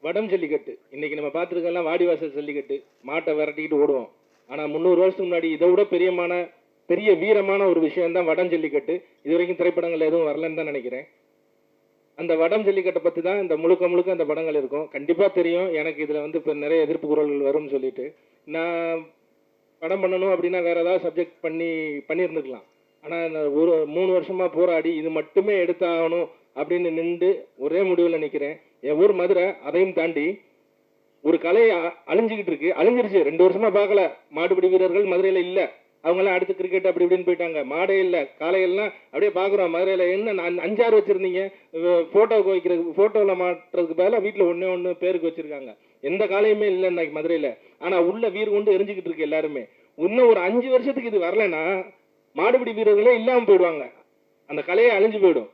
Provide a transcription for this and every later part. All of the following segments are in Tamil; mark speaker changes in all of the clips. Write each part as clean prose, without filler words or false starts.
Speaker 1: வடம் ஜல்லிக்கட்டு இன்னைக்கு நம்ம பார்த்துருக்கலாம், வாடிவாசல் ஜல்லிக்கட்டு, மாட்டை விரட்டிக்கிட்டு ஓடுவோம். ஆனால் 300 வருஷத்துக்கு முன்னாடி இதை விட பெரிய வீரமான ஒரு விஷயம் தான் வடம் ஜல்லிக்கட்டு. இது வரைக்கும் திரைப்படங்கள் எதுவும் வரலன்னு தான் நினைக்கிறேன். அந்த வடம் ஜல்லிக்கட்டை பற்றி தான் இந்த முழுக்க அந்த படங்கள் இருக்கும். கண்டிப்பாக தெரியும் எனக்கு இதில் வந்து இப்போ நிறைய எதிர்ப்பு குரல்கள் வரும்னு சொல்லிட்டு. நான் படம் பண்ணணும் அப்படின்னா வேற ஏதாவது சப்ஜெக்ட் பண்ணியிருந்துக்கலாம். ஆனால் ஒரு 3 வருஷமாக போராடி இது மட்டுமே எடுத்தாகணும் அப்படின்னு நின்று ஒரே முடிவில் நிற்கிறேன். என் ஊர் மதுரை, அதையும் தாண்டி ஒரு கலை அழிஞ்சுக்கிட்டு இருக்கு. அழிஞ்சிருச்சு, 2 வருஷமா பார்க்கல. மாடுபிடி வீரர்கள் மதுரையில் இல்லை. அவங்கெல்லாம் அடுத்து கிரிக்கெட் அப்படி இப்படின்னு போயிட்டாங்க. மாடே இல்லை, காலையெல்லாம் அப்படியே பார்க்குறோம். மதுரையில் என்ன 5-6 வச்சுருந்தீங்க, ஃபோட்டோவுக்கு வைக்கிறதுக்கு, ஃபோட்டோவில் மாட்டுறதுக்கு பதிலாக வீட்டில் ஒன்று பேருக்கு வச்சுருக்காங்க. எந்த காலையுமே இல்லை இன்னைக்கு மதுரையில். ஆனால் உள்ள வீர் கொண்டு எரிஞ்சுக்கிட்டு இருக்கு எல்லாருமே. இன்னும் ஒரு 5 வருஷத்துக்கு இது வரலைன்னா மாடுபிடி வீரர்களே இல்லாமல் போயிடுவாங்க. அந்த கலையை அழிஞ்சு போயிடும்.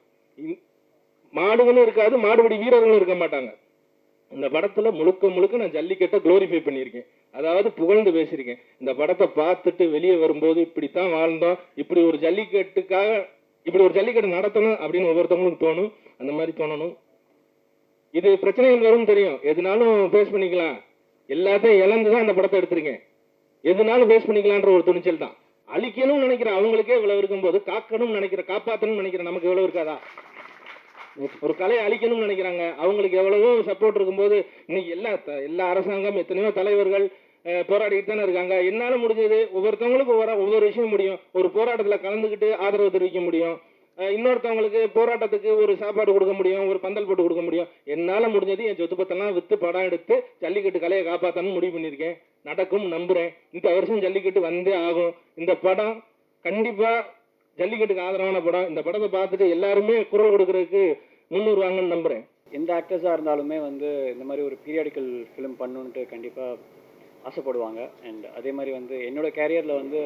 Speaker 1: மாடுகளும் இருக்காது, மாடுபிடி வீரர்களும் இருக்க மாட்டாங்க. இந்த படத்துல முழுக்க நான் ஜல்லிக்கட்டை குளோரிஃபை பண்ணியிருக்கேன். அதாவது புகழ்ந்து பேசியிருக்கேன். இந்த படத்தை பார்த்துட்டு வெளியே வரும்போது இப்படித்தான் வாழ்ந்தோம், இப்படி ஒரு ஜல்லிக்கட்டு நடத்தணும் அப்படின்னு ஒவ்வொருத்தவங்களுக்கும் தோணும். அந்த மாதிரி தோணணும். இது பிரச்சனைகள் வரும் தெரியும், எதுனாலும் ஃபேஸ் பண்ணிக்கலாம். எல்லாத்தையும் இழந்துதான் அந்த படத்தை எடுத்திருக்கேன். எதுனாலும் ஃபேஸ் பண்ணிக்கலான்ற ஒரு துணிச்சல் தான். அழிக்கணும்னு நினைக்கிற அவங்களுக்கே இவ்வளவு இருக்கும்போது, காக்கணும்னு நினைக்கிற, காப்பாற்றணும்னு நினைக்கிற நமக்கு எவ்வளவு இருக்காதா? ஒரு கலையை அழிக்கணும்னு நினைக்கிறாங்க, அவங்களுக்கு எவ்வளவோ சப்போர்ட் இருக்கும்போது இன்னைக்கு எல்லா அரசாங்கம், எத்தனையோ தலைவர்கள் போராடிட்டு தானே இருக்காங்க. என்னால முடிஞ்சது ஒவ்வொருத்தவங்களுக்கும் ஒவ்வொரு விஷயம் முடியும். ஒரு போராட்டத்தில் கலந்துக்கிட்டு ஆதரவு தெரிவிக்க முடியும். இன்னொருத்தவங்களுக்கு போராட்டத்துக்கு ஒரு சாப்பாடு கொடுக்க முடியும், ஒரு பந்தல் போட்டு கொடுக்க முடியும். என்னால முடிஞ்சது என் சொத்து பத்தெல்லாம் வித்து படம் எடுத்து ஜல்லிக்கட்டு கலையை காப்பாற்றணும்னு முடிவு பண்ணியிருக்கேன். நடக்கும் நம்புறேன். இந்த வருஷம் ஜல்லிக்கட்டு வந்தே ஆகும். இந்த படம் கண்டிப்பா ஜல்லிக்கட்டுக்கு ஆதரவான படம். இந்த படத்தை பார்த்துட்டு எல்லாருமே குரல் கொடுக்கறதுக்கு முன்னூறு வாங்கன்னு நம்புறேன்.
Speaker 2: எந்த ஆக்டர்ஸாக இருந்தாலுமே வந்து இந்த மாதிரி ஒரு பீரியாடிக்கல் ஃபிலிம் பண்ணணுன்ட்டு கண்டிப்பாக ஆசைப்படுவாங்க. அண்ட் அதே மாதிரி வந்து என்னோடய கேரியரில் வந்து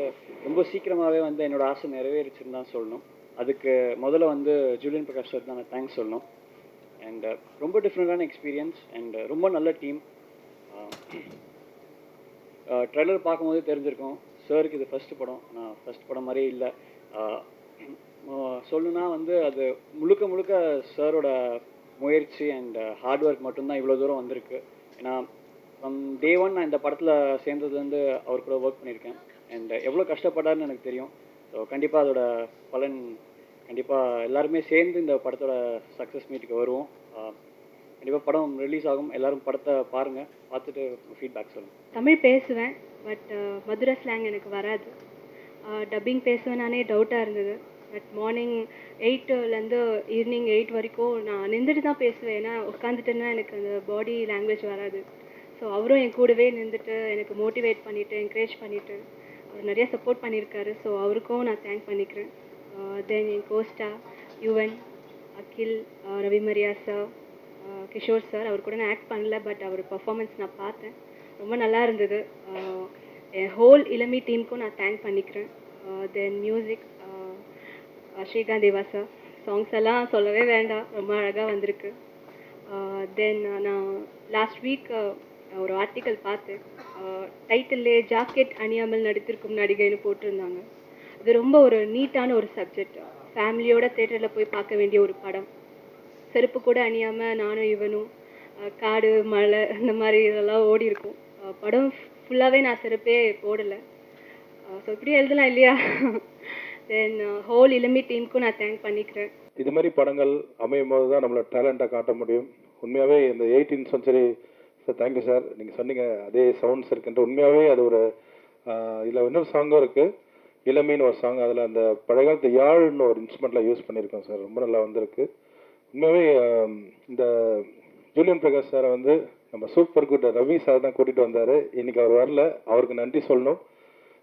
Speaker 2: ரொம்ப சீக்கிரமாகவே வந்து என்னோடய ஆசை நிறைவேறிச்சுன்னு தான் சொல்லணும். அதுக்கு முதல்ல வந்து ஜூலியன் பிரகாஷ் சார் தான் நான் தேங்க்ஸ் சொல்லணும். அண்ட் ரொம்ப டிஃப்ரெண்ட்டான எக்ஸ்பீரியன்ஸ் அண்ட் ரொம்ப நல்ல டீம். ட்ரெய்லர் பார்க்கும்போது தெரிஞ்சிருக்கும் சாருக்கு இது ஃபஸ்ட்டு படம். நான் ஃபஸ்ட் படம் மாதிரியே இல்லை. சொல்லணுன்னா வந்து அது முழுக்க சாரோட முயற்சி அண்ட் ஹார்ட் ஒர்க் மட்டும்தான் இவ்வளோ தூரம் வந்திருக்கு. ஏன்னா ஃப்ரம் டே 1 நான் இந்த படத்தில் சேர்ந்தது வந்து அவர் கூட ஒர்க் பண்ணியிருக்கேன். அண்ட் எவ்வளோ கஷ்டப்பட்டாருன்னு எனக்கு தெரியும். ஸோ கண்டிப்பாக அதோட பலன் கண்டிப்பாக எல்லாருமே சேர்ந்து இந்த படத்தோட சக்ஸஸ் மீட்டுக்கு வருவோம். கண்டிப்பாக படம் ரிலீஸ் ஆகும். எல்லோரும் படத்தை பாருங்கள், பார்த்துட்டு ஃபீட்பேக் சொல்லுங்கள்.
Speaker 3: தமிழ் பேசுவேன், பட் மதுரை ஸ்லாங் எனக்கு வராது. டப்பிங் பேசுவேனானே டவுட்டாக இருந்தது. பட் மார்னிங் 8லேருந்து ஈவினிங் 8 வரைக்கும் நான் நின்றுட்டு தான் பேசுவேன். ஏன்னா உட்காந்துட்டுன்னா எனக்கு அந்த பாடி லாங்குவேஜ் வராது. ஸோ அவரும் என் கூடவே நின்றுட்டு எனக்கு மோட்டிவேட் பண்ணிவிட்டு என்கரேஜ் பண்ணிவிட்டு அவர் நிறைய சப்போர்ட் பண்ணியிருக்காரு. ஸோ அவருக்கும் நான் தேங்க் பண்ணிக்கிறேன். தென் என் கோஸ்டா யுவன், அகில், ரவிமரியா சார், கிஷோர் சார், அவர் கூட நான் ஆக்ட் பண்ணல, பட் அவர் பர்ஃபார்மன்ஸ் நான் பார்த்தேன், ரொம்ப நல்லா இருந்தது. என் ஹோல் இளமி டீமுக்கும் நான் தேங்க் பண்ணிக்கிறேன். தென் மியூசிக் ஸ்ரீகாந்த் தேவா சார், சாங்ஸ் எல்லாம் சொல்லவே வேண்டாம், ரொம்ப அழகாக வந்திருக்கு. தென் நான் லாஸ்ட் வீக் ஒரு ஆர்டிக்கல் பார்த்தேன். டைட்டில்லே ஜாக்கெட் அணியாமல் நடித்திருக்கும் நடிகைன்னு போட்டிருந்தாங்க. இது ரொம்ப ஒரு நீட்டான ஒரு சப்ஜெக்ட். ஃபேமிலியோட தேட்டரில் போய் பார்க்க வேண்டிய ஒரு படம். செருப்பு கூட அணியாமல் நானும் இவனும் காடு மலை இந்த மாதிரி இதெல்லாம் ஓடி இருக்கும். படம் ஃபுல்லாகவே நான் செருப்பே போடலை. ஸோ இப்படி எழுதலாம் இல்லையா? தென் ஹோல் இளமி டீமுக்கும் நான் தேங்க் பண்ணிக்கிறேன்.
Speaker 4: இது மாதிரி படங்கள் அமையும் போது தான் நம்மளோட டேலண்ட்டை காட்ட முடியும். உண்மையாகவே இந்த 18th century sir, thank you sir. நீங்கள் சொன்னீங்க அதே சவுண்ட்ஸ் இருக்குன்ட்டு. உண்மையாகவே அது ஒரு இதில் இன்னொரு சாங்கும் இருக்குது, இளமின்னு ஒரு சாங். அதில் அந்த பழைய காலத்து யாழ்னு ஒரு இன்ஸ்ட்ருமெண்ட்டில் யூஸ் பண்ணியிருக்கோம் சார். ரொம்ப நல்லா வந்திருக்கு. உண்மையாகவே இந்த ஜூலியன் பிரகாஷ் சாரை வந்து நம்ம சூப்பர் குட் ரவி சார் தான் கூட்டிகிட்டு வந்தார். இன்றைக்கி அவர் வரல, அவருக்கு நன்றி சொல்லணும்.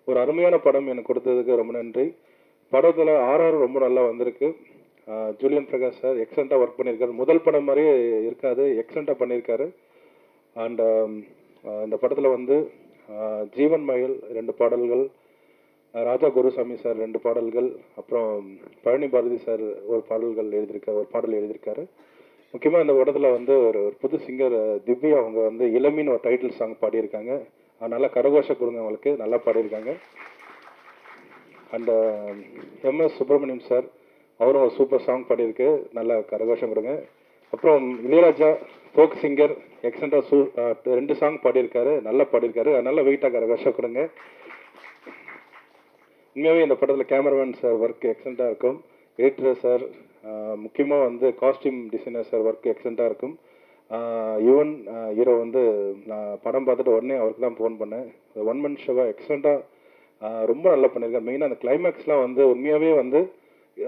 Speaker 4: ஒரு அருமையான படம் எனக்கு கொடுத்ததுக்கு ரொம்ப நன்றி. படத்தில் ஆர்ஆர் ரொம்ப நல்லா வந்திருக்கு. ஜூலியன் பிரகாஷ் சார் எக்ஸலண்ட்டாக ஒர்க் பண்ணியிருக்காரு. முதல் படம் மாதிரியே இருக்காது, எக்ஸலண்ட்டாக பண்ணியிருக்காரு. அண்ட் இந்த படத்தில் வந்து ஜீவன் மயில் 2 பாடல்கள், ராஜா குருசாமி சார் 2 பாடல்கள், அப்புறம் பழனி பாரதி சார் ஒரு பாடல் எழுதியிருக்காரு. முக்கியமாக இந்த படத்தில் வந்து ஒரு புது சிங்கர் திவ்யா, அவங்க வந்து இளமின்னு ஒரு டைட்டில் சாங் பாடியிருக்காங்க. நல்லா கரகோஷ கொடுங்க, அவங்களுக்கு நல்லா பாடியிருக்காங்க. அண்ட் எம்எஸ் சுப்பிரமணியம் சார், அவரும் ஒரு சூப்பர் சாங் பாடியிருக்கு, நல்லா கரகோஷம் கொடுங்க. அப்புறம் இளையராஜா ஃபோக் சிங்கர் எக்ஸலண்டாக 2 சாங் பாடியிருக்காரு, நல்லா பாடியிருக்காரு. அதனால வெயிட்டாக கரகோஷம் கொடுங்க. உண்மையாகவே இந்த படத்தில் கேமராமேன் சார் ஒர்க் எக்ஸலண்ட்டாக இருக்கும். எடிட்டர் சார், முக்கியமாக வந்து காஸ்டியூம் டிசைனர் சார் ஒர்க் எக்ஸலண்ட்டாக இருக்கும். யுவன் ஹீரோ வந்து நான் படம் பார்த்துட்டு உடனே அவருக்கு தான் ஃபோன் பண்ணேன். 1 மந்த் ஷோவாக எக்ஸலண்ட்டாக ரொம்ப நல்லா பண்ணியிருக்காரு. மெயினாக அந்த கிளைமேக்ஸ்லாம் வந்து உண்மையாகவே வந்து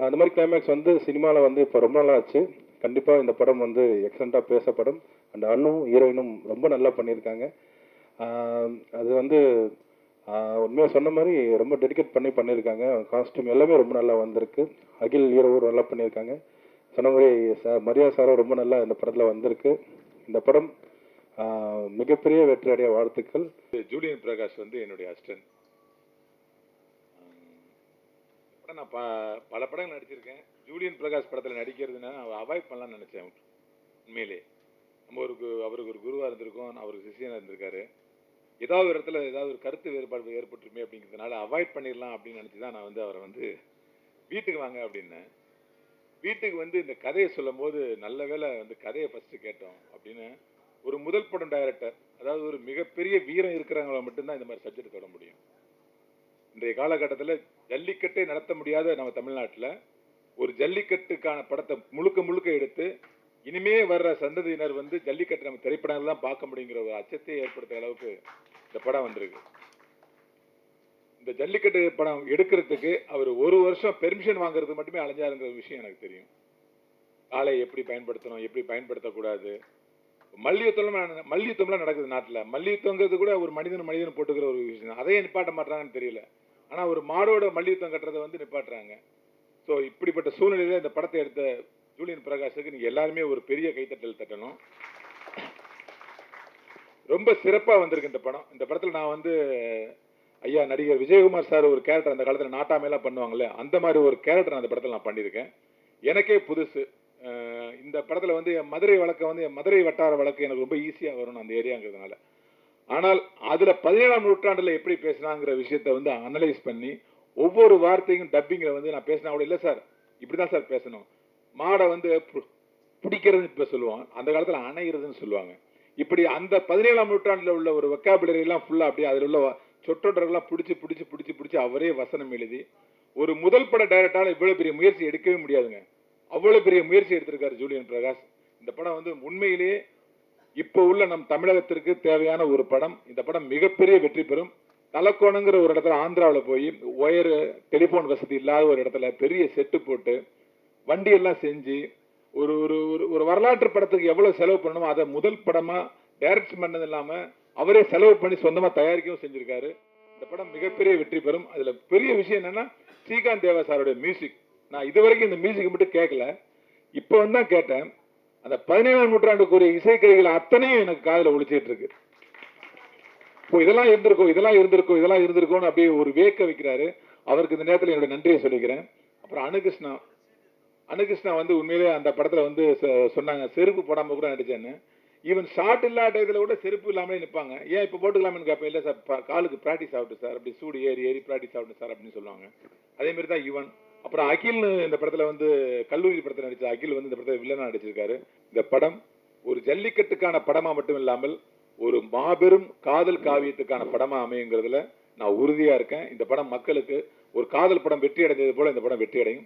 Speaker 4: அந்த மாதிரி கிளைமேக்ஸ் வந்து சினிமாவில் வந்து இப்போ ரொம்ப நாளாக ஆச்சு. கண்டிப்பாக இந்த படம் வந்து எக்ஸலண்ட்டாக பேசப்படும். அண்ட் அண்ணும் ஹீரோயினும் ரொம்ப நல்லா பண்ணியிருக்காங்க. அது வந்து உண்மையாக சொன்ன மாதிரி ரொம்ப டெடிகேட் பண்ணியிருக்காங்க. காஸ்டியூம் எல்லாமே ரொம்ப நல்லா வந்திருக்கு. அகில் ஹீரோவும் நல்லா பண்ணியிருக்காங்க. சொன்ன மாதிரி மரியா சாரும் ரொம்ப நல்லா இந்த படத்தில் வந்திருக்கு. இந்த படம் மிகப்பெரிய வெற்றி அடைய வாழ்த்துக்கள்.
Speaker 5: ஜூலியன் பிரகாஷ் வந்து என்னுடைய அசிஸ்டன்ட். நான் பல படங்கள் நடிச்சிருக்கேன். ஜூலியன் பிரகாஷ் படத்தில் நடிக்கிறதுனா அவாய்ட் பண்ணலாம்னு நினச்சேன். உண்மையிலே அவருக்கு ஒரு குருவாக இருந்திருக்கோம், அவருக்கு சிஷியனாக இருந்திருக்காரு. ஏதாவது ஒரு இடத்துல ஏதாவது ஒரு கருத்து வேறுபாடு ஏற்பட்டுருமே அப்படிங்கிறதுனால அவாய்ட் பண்ணிடலாம் அப்படின்னு நினச்சி தான் நான் வந்து அவரை வந்து வீட்டுக்கு வாங்க அப்படின்னேன். வீட்டுக்கு வந்து இந்த கதையை சொல்லும் போது நல்ல வேளை வந்து கதையை ஃபஸ்ட்டு கேட்டோம் அப்படின்னு ஒரு முதல் படம் டைரக்டர், அதாவது ஒரு மிகப்பெரிய வீரம் இருக்கிறவங்கள மட்டும்தான் இந்த மாதிரி சப்ஜெக்ட் தொட முடியும். இன்றைய காலகட்டத்தில் ஜல்லிக்கட்டை நடத்த முடியாத நம்ம தமிழ்நாட்டில் ஒரு ஜல்லிக்கட்டுக்கான படத்தை முழுக்க எடுத்து இனிமே வர்ற சந்ததியினர் வந்து ஜல்லிக்கட்டு நம்ம திரைப்படங்கள் தான் பார்க்க முடியுங்கிற ஒரு அச்சத்தை ஏற்படுத்துகிற அளவுக்கு இந்த படம் வந்திருக்கு. இந்த ஜல்லிக்கட்டு படம் எடுக்கிறதுக்கு அவர் 1 வருஷம் பெர்மிஷன் வாங்குறது மட்டுமே அலைஞ்சாருங்கிற விஷயம் எனக்கு தெரியும். காலை எப்படி பயன்படுத்தணும், எப்படி பயன்படுத்தக்கூடாது. மல்யுத்தம்லாம் நடக்குது நாட்டில். மல்யுத்தங்கிறது கூட ஒரு மனிதன் போட்டுக்கிற ஒரு விஷயம். அதையே நிப்பாட்ட மாட்டாங்கன்னு தெரியல. ஆனால் ஒரு மாடோட மல்யுத்தம் கட்டுறதை வந்து நிப்பாட்டுறாங்க. ஸோ இப்படிப்பட்ட சூழ்நிலையில் இந்த படத்தை எடுத்த ஜூலியன் பிரகாஷுக்கு நீங்கள் எல்லாருமே ஒரு பெரிய கைத்தட்டல் தட்டணும். ரொம்ப சிறப்பாக வந்திருக்கு இந்த படம். இந்த படத்தில் நான் வந்து ஐயா நடிகர் விஜயகுமார் சார் ஒரு கேரக்டர் அந்த காலத்தில் நாட்டாமையெல்லாம் பண்ணுவாங்கல்ல, அந்த மாதிரி ஒரு கேரக்டர் அந்த படத்தில் நான் பண்ணியிருக்கேன். எனக்கே புதுசு. இந்த படத்தில் வந்து என் மதுரை வழக்கை வந்து என் மதுரை வட்டார வழக்கு எனக்கு ரொம்ப ஈஸியாக வரணும் அந்த ஏரியாங்கிறதுனால. ஆனால் அதில் 17ஆம் நூற்றாண்டில் எப்படி பேசினாங்கிற விஷயத்த வந்து அனலைஸ் பண்ணி ஒவ்வொரு வார்த்தையும் டப்பிங்கில் வந்து நான் பேசினா கூட இல்லை சார் இப்படி தான் சார் பேசணும். மாடை வந்து பிடிக்கிறதுன்னு இப்போ சொல்லுவான், அந்த காலத்தில் அணைகிறதுன்னு சொல்லுவாங்க. இப்படி அந்த 17ஆம் நூற்றாண்டில் உள்ள ஒரு வெக்காபுலரிலாம் ஃபுல்லாக அப்படியே அதில் உள்ள சொற்றொடர்கள்லாம் பிடிச்சி அவரே வசனம் எழுதி ஒரு முதல் பட டைரக்டரால் இவ்வளோ பெரிய முயற்சி எடுக்கவே முடியாதுங்க. அவ்வளோ பெரிய முயற்சி எடுத்திருக்காரு ஜூலியன் பிரகாஷ். இந்த படம் வந்து உண்மையிலேயே இப்போ உள்ள நம் தமிழகத்திற்கு தேவையான ஒரு படம். இந்த படம் மிகப்பெரிய வெற்றி பெறும். தலக்கோணங்கிற ஒரு இடத்துல ஆந்திராவில் போய் ஒயரு டெலிஃபோன் வசதி இல்லாத ஒரு இடத்துல பெரிய செட்டு போட்டு வண்டியெல்லாம் செஞ்சு ஒரு ஒரு ஒரு வரலாற்று படத்துக்கு எவ்வளோ செலவு பண்ணணுமோ அதை முதல் படமாக டைரக்ஷன் பண்ணது இல்லாமல் அவரே செலவு பண்ணி சொந்தமாக தயாரிக்கவும் செஞ்சுருக்காரு. இந்த படம் மிகப்பெரிய வெற்றி பெறும். அதில் பெரிய விஷயம் என்னென்னா ஸ்ரீகாந்த் தேவா சாரோட மியூசிக். நான் இதுவரைக்கும் இந்த மியூசிக் மட்டும் கேட்கல, இப்போ வந்து தான் கேட்டேன். அந்த 17ஆம் நூற்றாண்டுக்குரிய இசைக்கருவிகள் அத்தனையும் எனக்கு காதில் ஒழிச்சிட்டு இருக்கு. இப்போ இதெல்லாம் இருந்திருக்கும் அப்படியே ஒரு வேக்க வைக்கிறாரு. அவருக்கு இந்த நேரத்தில் என்னோட நன்றியை சொல்லிக்கிறேன். அப்புறம் அனுகிருஷ்ணா வந்து உண்மையிலே அந்த படத்தில் வந்து சொன்னாங்க செருப்பு போடாமல் கூட நடிச்சேன்னு. ஈவன் ஷார்ட் இல்லாத இதில் கூட செருப்பு இல்லாமலே நிற்பாங்க. ஏன் இப்போ போட்டுக்கலாம்னு கேட்பேன். இல்லை சார் காலுக்கு ப்ராக்டிஸ் ஆகட்டும் சார், அப்படி சூடு ஏறி ப்ராக்டிஸ் ஆகட்டும் சார் அப்படின்னு சொல்லுவாங்க. அதேமாரி தான் யுவன். அப்புறம் அகில் இந்த படத்தில் வந்து கல்லூரி படத்தில் நடித்த அகில் வந்து இந்த படத்தில் வில்லனாக நடிச்சிருக்காரு. இந்த படம் ஒரு ஜல்லிக்கட்டுக்கான படமாக மட்டும் இல்லாமல் ஒரு மாபெரும் காதல் காவியத்துக்கான படமாக அமையுங்கிறதுல நான் உறுதியாக இருக்கேன். இந்த படம் மக்களுக்கு ஒரு காதல் படம் வெற்றி அடைந்தது போல இந்த படம் வெற்றி அடையும்.